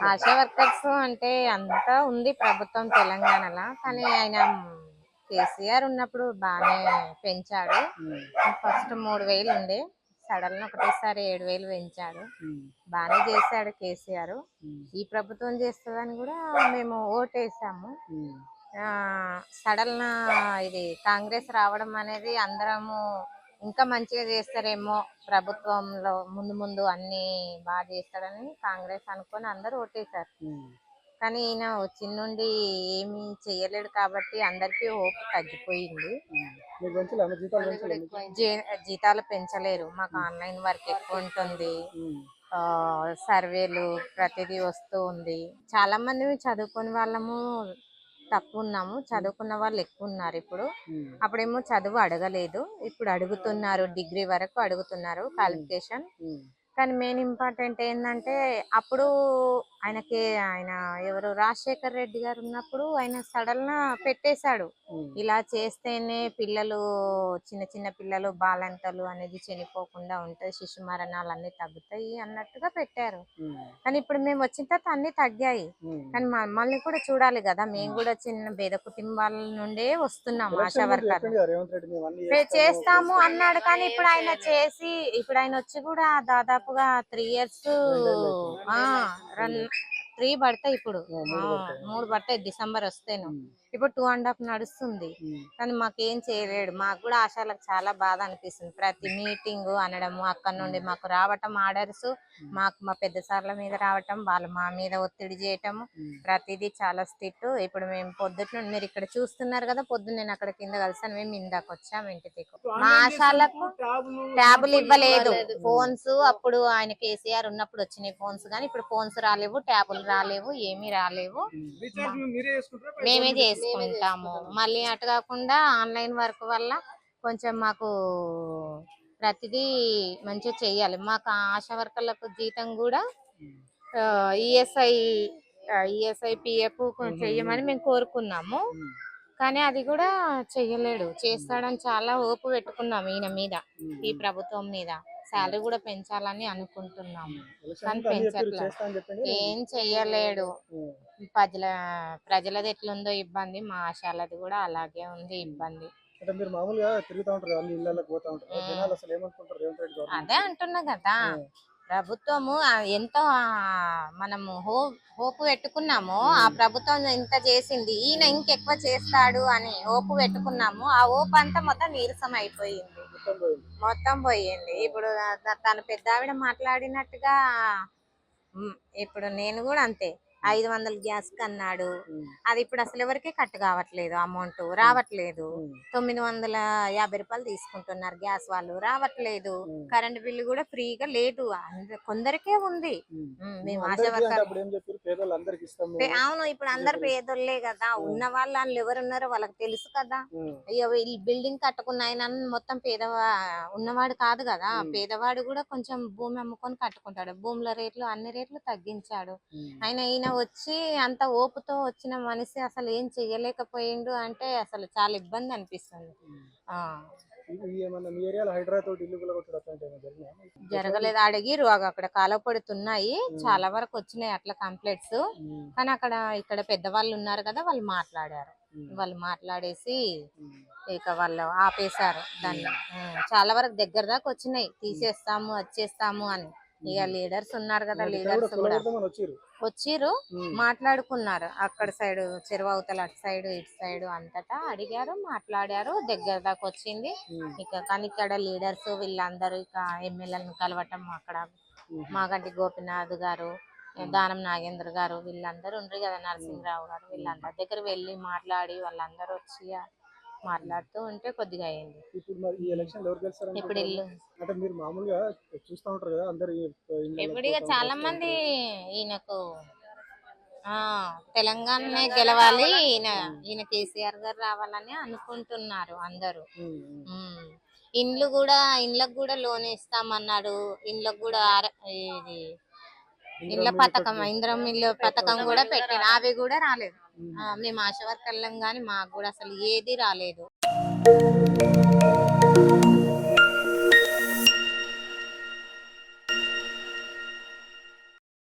ASHA workers అంటే అంతా ఉంది ప్రభుత్వం తెలంగాణలో. కానీ ఆయన కేసీఆర్ ఉన్నప్పుడు బాగానే పెంచాడు. ఫస్ట్ 3000 ఉండే, సడన్ ఒకటేసారి 7000 పెంచాడు. బాగానే చేశాడు కేసీఆర్. ఈ ప్రభుత్వం చేస్తుందని కూడా మేము ఓటేసాము. సడన్ ఇది కాంగ్రెస్ రావడం అనేది అందరము ఇంకా మంచిగా చేస్తారేమో, ప్రభుత్వంలో ముందు ముందు అన్ని బాగా చేస్తాడని కాంగ్రెస్ అనుకొని అందరూ ఓటేశారు. కానీ ఈయన వచ్చిన నుండి ఏమి చేయలేడు కాబట్టి అందరికీ హోప్ తగ్గిపోయింది. జీతాలు పెంచలేరు, మాకు ఆన్లైన్ వర్క్ ఎక్కువ ఉంటుంది, సర్వేలు ప్రతిదీ వస్తూ ఉంది. చాలా మంది చదువుకుని వాళ్ళము తక్కువ ఉన్నాము, చదువుకున్న వాళ్ళు ఎక్కువ ఉన్నారు. ఇప్పుడు అప్పుడేమో చదువు అడగలేదు, ఇప్పుడు అడుగుతున్నారు, డిగ్రీ వరకు అడుగుతున్నారు క్వాలిఫికేషన్. కానీ మెయిన్ ఇంపార్టెంట్ ఏంటంటే అప్పుడు ఆయన ఎవరు రాజశేఖర్ రెడ్డి గారు ఉన్నప్పుడు ఆయన సడన్ పెట్టేశాడు, ఇలా చేస్తేనే పిల్లలు చిన్న చిన్న పిల్లలు బాలంతలు అనేది చనిపోకుండా ఉంటాయి, శిశు మరణాలు అన్ని తగ్గుతాయి అన్నట్టుగా పెట్టారు. కానీ ఇప్పుడు మేము వచ్చిన తర్వాత అన్ని తగ్గాయి. కానీ మమ్మల్ని కూడా చూడాలి కదా, మేము కూడా చిన్న పేద కుటుంబాల నుండే వస్తున్నాం. ఆశా వర్కర్ చేస్తాము అన్నాడు, కానీ ఇప్పుడు ఆయన వచ్చి కూడా దాదాపుగా 3 years 3 పడతాయి, ఇప్పుడు 3 పడతాయి, డిసెంబర్ వస్తేను. ఇప్పుడు 2.5 నడుస్తుంది. కానీ మాకేం చేయలేడు. మాకు కూడా ఆశాలకు చాలా బాధ అనిపిస్తుంది. ప్రతి మీటింగ్ అనడము, అక్కడ నుండి మాకు రావటం ఆర్డర్స్, మాకు మా పెద్ద సార్ల మీద రావటం, వాళ్ళు మా మీద ఒత్తిడి చేయటము, ప్రతిదీ చాలా స్ట్రిక్ట్. ఇప్పుడు మేము పొద్దున్న మీరు ఇక్కడ చూస్తున్నారు కదా, పొద్దున్న నేను అక్కడ కింద కలిసాను, మేము ఇందాక వచ్చాము ఇంటికి. మా ఆశాలకు ట్యాబులు ఇవ్వలేదు. ఫోన్స్ అప్పుడు ఆయన కేసీఆర్ ఉన్నప్పుడు వచ్చినాయి ఫోన్స్, కానీ ఇప్పుడు ఫోన్స్ రాలేవు, ట్యాబులు రాలేవు, ఏమీ రాలేవు. మేమే చేసుకుంటాము. మళ్ళీ అటు కాకుండా ఆన్లైన్ వర్క్ వల్ల కొంచెం మాకు ప్రతిదీ మంచిగా చెయ్యాలి. మాకు ఆశా వర్కర్లకు జీతం కూడా ఈఎస్ఐ పిఎఫ్ చెయ్యమని మేము కోరుకున్నాము. కానీ అది కూడా చెయ్యలేడు. చేస్తాడని చాలా ఓపు పెట్టుకున్నాము ఈయన మీద, ఈ ప్రభుత్వం మీద. శాలరీ కూడా పెంచాలని అనుకుంటున్నాము, కానీ పెంచట్లేదు, ఏం చెయ్యలేడు. ప్రజలది ఎట్లుందో ఇబ్బంది, మా ఆశాలది కూడా అలాగే ఉంది ఇబ్బంది. అదే అంటున్నా కదా, ప్రభుత్వము ఎంతో మనము హోపు పెట్టుకున్నాము, ఆ ప్రభుత్వం ఇంత చేసింది, ఈయన ఇంకెక్కువ చేస్తాడు అని హోపు పెట్టుకున్నాము. ఆ హోప్ అంతా మొత్తం నీరసం అయిపోయింది, మొత్తం పోయింది. ఇప్పుడు తన పెద్ద ఆవిడ మాట్లాడినట్టుగా ఇప్పుడు నేను కూడా అంతే, 500 గ్యాస్ కన్నాడు, అది ఇప్పుడు అసలు ఎవరికి కట్ కావట్లేదు, అమౌంట్ రావట్లేదు. 950 రూపాయలు తీసుకుంటున్నారు గ్యాస్ వాళ్ళు, రావట్లేదు. కరెంట్ బిల్లు కూడా ఫ్రీగా లేదు, కొందరికే ఉంది. మేము ఆశా వర్కర్ అవును, ఇప్పుడు అందరు పేదోళ్లే కదా, ఉన్న వాళ్ళు ఎవరున్నారో వాళ్ళకి తెలుసు కదా. అయ్యో ఈ బిల్డింగ్ కట్టుకున్న ఆయన మొత్తం ఉన్నవాడు కాదు కదా, పేదవాడు కూడా కొంచెం భూమి అమ్ముకొని కట్టుకుంటాడు. భూముల రేట్లు అన్ని రేట్లు తగ్గించాడు ఈయన వచ్చి. అంత ఓపుతో వచ్చిన మనిషి అసలు ఏం చెయ్యలేకపోయిండు అంటే అసలు చాలా ఇబ్బంది అనిపిస్తుంది. జరగలేదు, అడిగిరు, అక్కడ కాలువ పడుతున్నాయి, చాలా వరకు వచ్చినాయి అట్లా కంప్లైంట్స్. కానీ ఇక్కడ పెద్దవాళ్ళు ఉన్నారు కదా, వాళ్ళు మాట్లాడేసి ఇక వాళ్ళు ఆపేశారు దాన్ని. చాలా వరకు దగ్గర దాకా వచ్చినాయి, తీసేస్తాము వచ్చేస్తాము అని. ఇక లీడర్స్ ఉన్నారు కదా, లీడర్స్ కూడా వచ్చిర్రు, మాట్లాడుకున్నారు. అక్కడ సైడ్ చెరువు అవతల అటు సైడ్ ఇటు సైడ్ అంతటా అడిగారు, మాట్లాడారు, దగ్గర దాకా వచ్చింది. కానీ ఇక్కడ లీడర్స్ వీళ్ళందరూ ఇక ఎమ్మెల్యేలను కలవటం, అక్కడ మాగంటి గోపినాథ్ గారు, దానం నాగేంద్ర గారు వీళ్ళందరూ ఉండ్రు కదా, నరసింహరావు గారు, వీళ్ళందరి దగ్గర వెళ్ళి మాట్లాడి వాళ్ళందరూ వచ్చి మాట్లాడుతూ ఉంటే కొద్దిగా అయింది. ఇప్పుడు ఇప్పుడు ఇక చాలా మంది ఈయనకు తెలంగాణనే గెలవాలి, ఈయన కేసీఆర్ గారు రావాలని అనుకుంటున్నారు అందరూ. ఇండ్లకు కూడా లోన్ ఇస్తామన్నాడు, ఇండ్లకు కూడా ఇది ఇళ్ళ పథకం, ఇంద్రం ఇల్లు పథకం కూడా పెట్టారు, అవి కూడా రాలేదు. మేము ఆశా వర్కర్లం కానీ మాకు కూడా అసలు ఏది రాలేదు.